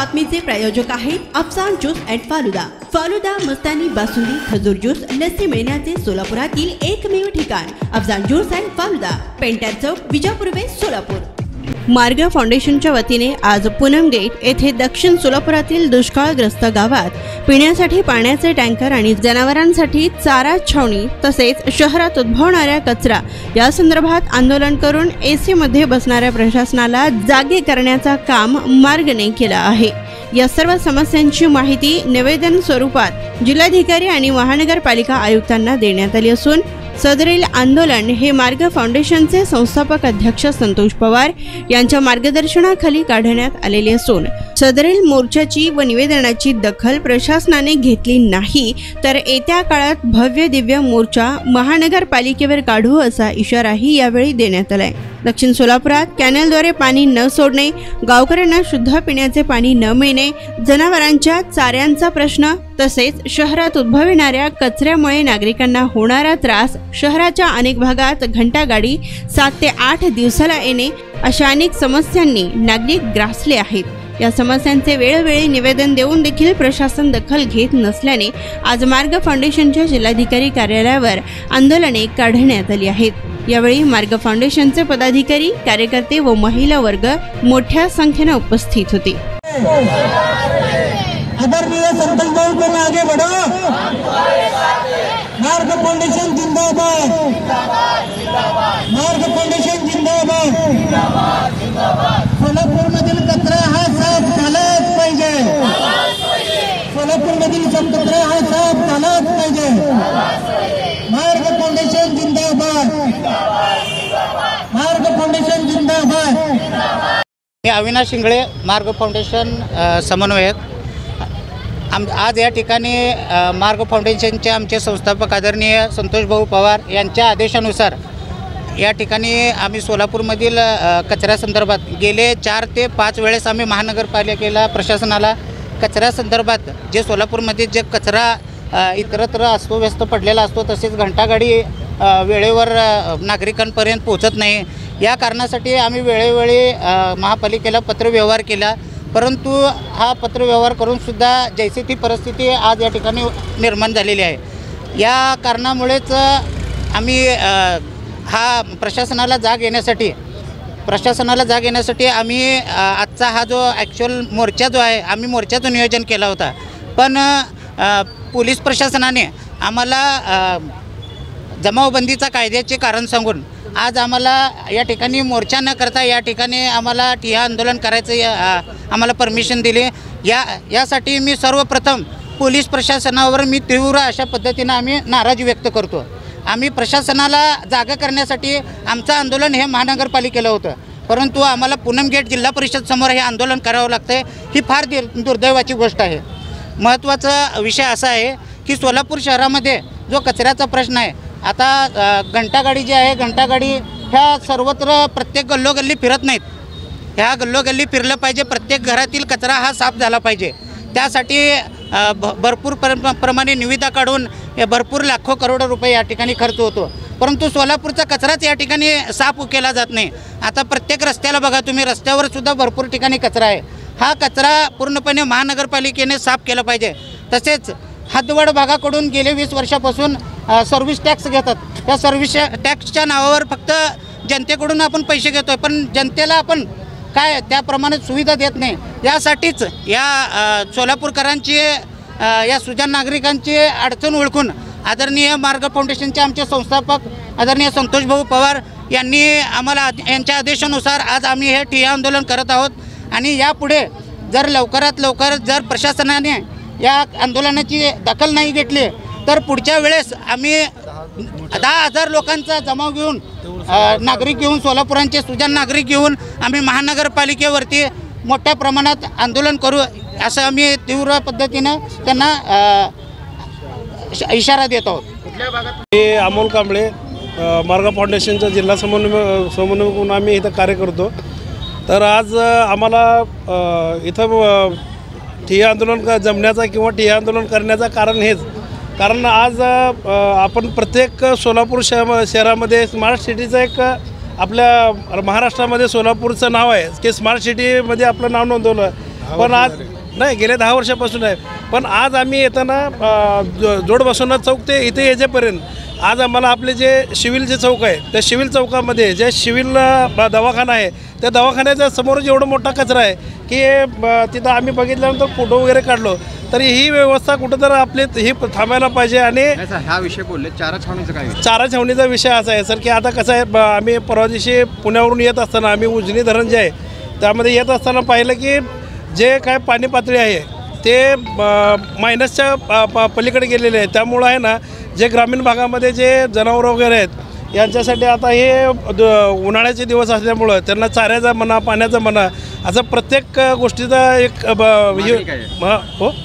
बातमीचे प्रायोजक आहेत Afsan juice and falooda. Falooda, mastani, basundi, खजूर ज्यूस, लस्सी मिळण्याचे सोलापुरातील एकमेव ठिकाण Afsan juice and falooda, painter Chowk, Vijapur west, Solapur. Marg फाउंडेशनच्या वतीने आज पूनम गेट येथे दक्षिण सोलापुरातील दुष्काळग्रस्त गावात पिण्यासाठी पाण्याचे टँकर आणि जनावरांसाठी चारा छावणी तसेच शहरात उद्भवणाऱ्या कचरा या संदर्भात आंदोलन करून एसी मध्ये बसणाऱ्या प्रशासनाला जागे करण्याचा काम मार्गने केला आहे। या सर्व समस्यांची माहिती निवेदन स्वरूपात जिल्हाधिकारी आणि महानगरपालिका आयुक्तांना देण्यात आली असून सदरील आंदोलन हे मार्ग फाउंडेशनचे संस्थापक अध्यक्ष संतोष पवार यांच्या मार्गदर्शनाखाली काढण्यात आलेले असून सदरील मोर्चाची व निवेदनाची दखल प्रशासनाने घेतली नाही तर येत्या काळात भव्य दिव्य मोर्चा महानगरपालिकेवर काढू असा इशाराही यावेळी देण्यात आलाय। दक्षिण सोलापुरात कॅनलद्वारे पाणी न सोडणे, गावकऱ्यांना शुद्ध पिण्याचे पाणी न मिळणे, जनावरांच्या चाऱ्यांचा प्रश्न तसेच शहरात उद्भवणाऱ्या कचऱ्यामुळे नागरिकांना होणारा त्रास, शहराच्या अनेक भागात घंटागाडी 7 ते 8 दिवसाला येणे अशा अनेक समस्यांनी नागरिक ग्रासले आहेत। या समस्यांचे वेळोवेळी निवेदन देऊन देखील प्रशासन दखल घेत नसल्याने आज मार्ग फाउंडेशनच्या जिल्हाधिकारी कार्यालयावर आंदोलने काढण्यात आली आहेत। यावेळी मार्ग फाउंडेशनचे पदाधिकारी, कार्यकर्ते व महिला वर्ग मोठ्या संख्येने उपस्थित होते। आदरणीय संतोष भाऊ को आगे बढ़ो, मार्ग फाउंडेशन जिंदाबाद, मार्ग फाउंडेशन जिंदाबाद। सोलापूर मधील कचरा हा साफ झालाच पाहिजे, सोलापूर मधील कचरा हा साफ झालाच पाहिजे। मार्ग फाउंडेशन जिंदाबाद, मार्ग फाउंडेशन जिंदाबाद। मी अविनाश शिंगळे, मार्ग फाउंडेशन समन्वयक। आज या ठिकाणी मार्ग फाउंडेशनचे आमचे संस्थापक आदरणीय संतोष भाऊ पवार यांच्या आदेशानुसार या ठिकाणी आम्ही सोलापूरमधील कचऱ्यासंदर्भात गेले 4 ते 5 वेळेस आम्ही महानगरपालिकेला प्रशासनाला कचऱ्यासंदर्भात जे सोलापूरमध्ये जे कचरा इतरत्र अस्ताव्यस्त पडलेला असतो तसेच घंटागाडी वेळेवर नागरिकांपर्यंत पोहोचत नाही या कारणासाठी आम्ही वेळोवेळी महापालिकेला पत्रव्यवहार केला, परंतु हा पत्रव्यवहार करून सुद्धा जैसे ती परिस्थिती आज या ठिकाणी निर्माण झालेली आहे। या कारणामुळेच आम्ही हा प्रशासनाला जाग येण्यासाठी आम्ही आजचा हा जो ॲक्च्युअल मोर्चा जो आहे आम्ही मोर्चाचं नियोजन केला होता, पण पोलीस प्रशासनाने आम्हाला जमावबंदीचा कायद्याचे कारण सांगून आज आम्हाला या ठिकाणी मोर्चा न करता या ठिकाणी आम्हाला ठिय्या आंदोलन करायचं आम्हाला परमिशन दिली। यासाठी मी सर्वप्रथम पोलीस प्रशासनावर मी तीव्र अशा पद्धतीनं आम्ही नाराजी व्यक्त करतो। आम्ही प्रशासनाला जागा करण्यासाठी आमचं आंदोलन हे महानगरपालिकेला होतं, परंतु आम्हाला पूनम गेट जिल्हा परिषद समोर हे आंदोलन करावं लागतं। ही फार दुर्दैवाची गोष्ट आहे। महत्त्वाचा विषय असा आहे की सोलापूर शहरामध्ये जो कचऱ्याचा प्रश्न आहे, आता घंटागाडी जी आहे, घंटागाडी ह्या सर्वत्र प्रत्येक गल्लोगल्ली फिरत नाहीत, ह्या गल्लोगल्ली फिरलं पाहिजे। प्रत्येक घरातील कचरा हा साफ झाला पाहिजे, त्यासाठी भरपूर प्रमाणे निविदा काढून भरपूर लाखो करोडो रुपये या ठिकाणी खर्च होतो, परंतु सोलापूरचा कचराच या ठिकाणी साफ केला जात नाही। आता प्रत्येक रस्त्याला बघा तुम्ही, रस्त्यावर सुद्धा भरपूर ठिकाणी कचरा आहे। हा कचरा पूर्णपणे महानगरपालिकेने साफ केला पाहिजे। तसेच हद्दवाढ भागाकडून गेले 20 वर्षापासून सर्व्हिस टॅक्स घेतात, त्या सर्व्हिस टॅक्सच्या नावावर फक्त जनतेकडून आपण पैसे घेतोय, पण जनतेला आपण काय त्याप्रमाणे सुविधा देत नाही। यासाठीच या सोलापूरकरांची या सुजाण नागरिकांची अडचण ओळखून आदरणीय मार्ग फाउंडेशनचे आमचे संस्थापक आदरणीय संतोष भाऊ पवार यांनी आम्हाला यांच्या आदेशानुसार आज आम्ही हे ठिय्या आंदोलन करत आहोत। आणि यापुढे जर लवकरात लवकर जर प्रशासनाने या आंदोलनाची दखल नाही घेतली तर पुढच्या वेळेस आम्ही 10,000 लोकांचा जमाव घेऊन नागरिक घेऊन सोलापुरांचे सुजाण नागरिक घेऊन आम्ही महानगरपालिकेवरती मोठ्या प्रमाणात आंदोलन करू असं आम्ही तीव्र पद्धतीनं त्यांना इशारा देत आहोत। मी अमोल कांबळे, मार्ग फाउंडेशनचा जिल्हा समन्वयक म्हणून आम्ही इथं कार्य करतो। तर आज आम्हाला इथं ठिय्या आंदोलन जमण्याचा किंवा ठिय्या आंदोलन करण्याचं कारण हेच, कारण आज आपण प्रत्येक सोलापूर शहरामध्ये स्मार्ट सिटीचं एक आपल्या महाराष्ट्रामध्ये सोलापूरचं नाव आहे की स्मार्ट सिटीमध्ये आपलं नाव नोंदवलं, पण आज नाही, गेल्या 10 वर्षापासून आहे. पण आज आम्ही येताना जोड बसवनाथ चौक ते इथे यायच्यापर्यंत आज आम्हाला आपले जे सिव्हिलचे चौक आहे त्या सिव्हिल चौकामध्ये जे सिव्हिल दवाखाना आहे त्या दवाखान्याच्या समोर एवढा मोठा कचरा आहे की तिथं आम्ही बघितल्यानंतर फोटो वगैरे काढलो तर ही व्यवस्था कुठं तर आपली ही थांबायला पाहिजे. आणि हा विषय बोलले चारा छावणीचा काय विषय? चारा छावणीचा विषय असा आहे सर की आता कसं आहे आम्ही परवा दिवशी पुण्यावरून येत असताना आम्ही उजनी धरण जे आहे त्यामध्ये येत असताना पाहिलं की जे काय पाणी पातळी आहे ते मायनसच्या पलीकडे गेलेले आहे. त्यामुळं आहे ना जे ग्रामीण भागामध्ये जे जनावरं वगैरे आहेत यांच्यासाठी आता हे उन्हाळ्याचे दिवस असल्यामुळं त्यांना चाऱ्याचा म्हणा पाण्याचा म्हणा असं प्रत्येक गोष्टीचा एक हो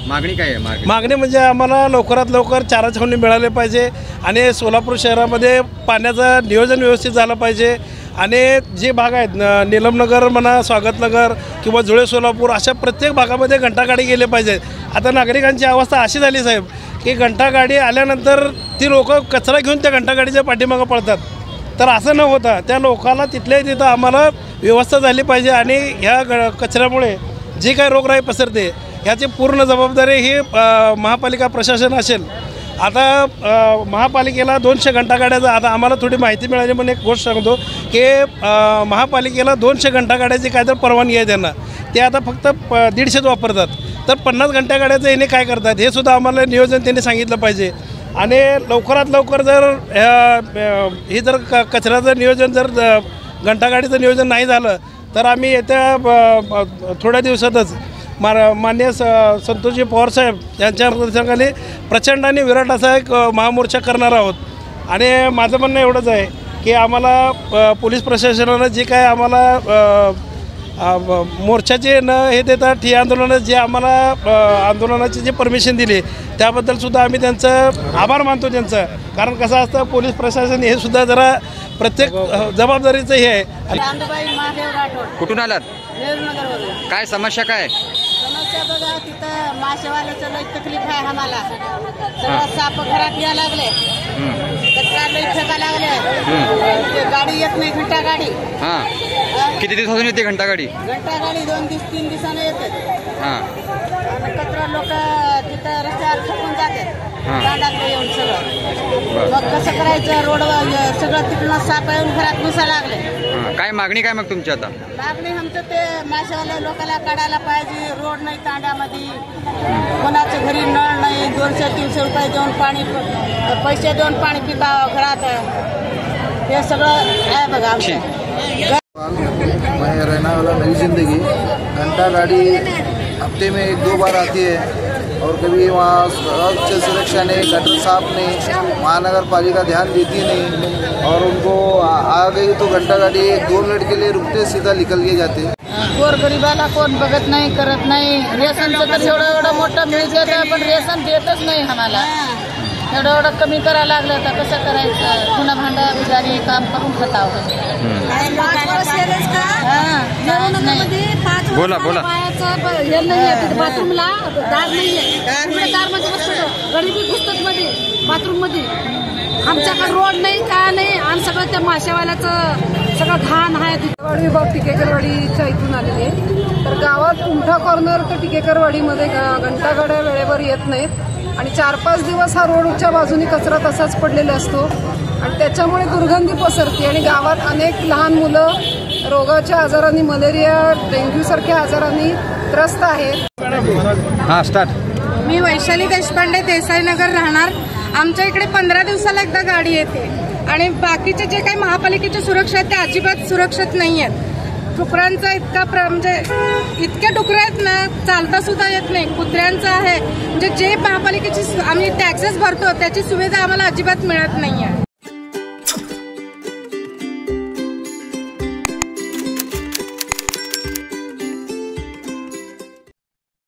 मागणी काय आहे? मागणी म्हणजे आम्हाला लवकरात लवकर चारा छावणी मिळाले पाहिजे आणि सोलापूर शहरामध्ये पाण्याचं नियोजन व्यवस्थित झालं पाहिजे. आणि जे भाग आहेत नीलमनगर म्हणा स्वागतनगर किंवा जुळे सोलापूर अशा प्रत्येक भागामध्ये घंटागाडी गेले पाहिजेत. आता नागरिकांची अवस्था अशी झाली साहेब की घंटागाडी आल्यानंतर ती लोक कचरा घेऊन त्या घंटागाडीच्या पाठीमागं पडतात. तर असं न होता त्या लोकांना तिथल्या तिथं आम्हाला व्यवस्था झाली पाहिजे. आणि ह्या कचऱ्यामुळे जी काही रोगराई पसरते ह्याची पूर्ण जबाबदारी ही महापालिका प्रशासन असेल. आता महापालिकेला 200 घंटागाड्याचा आता आम्हाला थोडी माहिती मिळाली म्हणून एक गोष्ट सांगतो की महापालिकेला 200 घंटागाड्याची काय तर परवानगी आहे त्यांना. ते आता फक्त 150 वापरतात. तर 50 घंटागाड्याचं याने काय करतात हे सुद्धा आम्हाला नियोजन त्यांनी सांगितलं पाहिजे. आणि लवकरात लवकर जर हे जर कचऱ्याचं नियोजन जर घंटागाडीचं नियोजन नाही झालं तर आम्ही येत्या थोड्या दिवसातच माननीय संतोषजी पवारसाहेब यांच्या नेतृत्वाखाली प्रचंड आणि विराट असा एक महामोर्चा करणार आहोत. आणि माझं म्हणणं एवढंच आहे की आम्हाला पोलीस प्रशासनानं जे काय आम्हाला मोर्चाचे न हे देतात ठिय्या आंदोलनात जे आम्हाला आंदोलनाची जी परमिशन दिली त्याबद्दलसुद्धा आम्ही त्यांचं आभार मानतो त्यांचं. कारण कसं असतं पोलीस प्रशासन हे सुद्धा जरा प्रत्येक जबाबदारीचं हे आहे. कुठून आलात? काय समस्या काय? समस्या बघा तिथं मासेवाल्याचं लई तकलीफ आहे आम्हाला. सगळं साप घरात यायला लागले, कचरा लई फेका लागले, गाडी येत नाही घंटा गाडी. किती दिवसातून येते घंटा गाडी? 2-3 दिवसानं येते. आणि कचरा लोक तिथं रस्त्यावर फेकून जातात दांडातलं येऊन सगळं. मग कसं करायचं? रोड सगळं तिकडनं साप येऊन घरात घुसायला लागले. काय मागणी काय मग तुमची आता? मागणी आमचं ते माशावाल्या लोकांना काढायला पाहिजे. रोड नाही तांड्यामध्ये, कोणाच्या घरी नळ नाही. 200-300 रुपये देऊन पाणी पैसे देऊन पाणी पिकावं घरात. हे सगळं आहे बघा आमचं. मैं रहने वाला नई जिंदगी घंटा गाड़ी हफ्ते में 1-2 बार आती है और कभी वहाँ सड़क सुरक्षा नहीं, गटर साफ नहीं, महानगर पालिका ध्यान देती नहीं और उनको आ गई तो घंटा गाड़ी 2 मिनट के लिए रुकते सीधा निकल के जाते. गोरगरिबाला कोण बघत नाही, करत नाही. रेशनचं तर एवढं मोठं मिळतं पण रेशन देतच नाही आम्हाला. एवढं कमी करायला लागलं तर कसं करायचं? पुन्हा भांडा बिजारी काम करून खातावं. बोला हे नाहीये बाथरूमला दार नाहीये. दारमध्ये बसतो गरीबी घुसतात मध्ये बाथरूम मध्ये. आमच्याकडे रोड नाही काय नाही. आणि सगळं त्या माशावाल्याचं सगळं घाण आहे. विभाग टिकेकरवाडीच्या इथून आलेली आहे. तर गावात कुंठा कॉर्नर तर टिकेकरवाडीमध्ये घंटागाड्या वेळेवर येत नाहीत. आणि 4-5 दिवस हा रोडच्या बाजूने कचरा तसाच पडलेला असतो आणि त्याच्यामुळे दुर्गंधी पसरते आणि गावात अनेक लहान मुलं रोगाच्या आजारांनी, मलेरिया, डेंग्यू सारख्या आजारांनी त्रस्त आहेत. स्टार्ट. मी वैशाली देशपांडे, देसाईनगर राहणार. आमच्या इकडे 15 दिवसाला एकदा गाडी येते आणि बाकीचे जे काही महापालिकेची सुरक्षा आहेत त्या अजिबात सुरक्षित नाही आहेत. डुकरांचा इतका म्हणजे इतक्या डुकरं आहेत ना, चालता सुद्धा येत नाही. कुत्र्यांचं आहे म्हणजे जे महापालिकेची आम्ही टॅक्सेस भरतो त्याची सुविधा आम्हाला अजिबात मिळत नाही आहे.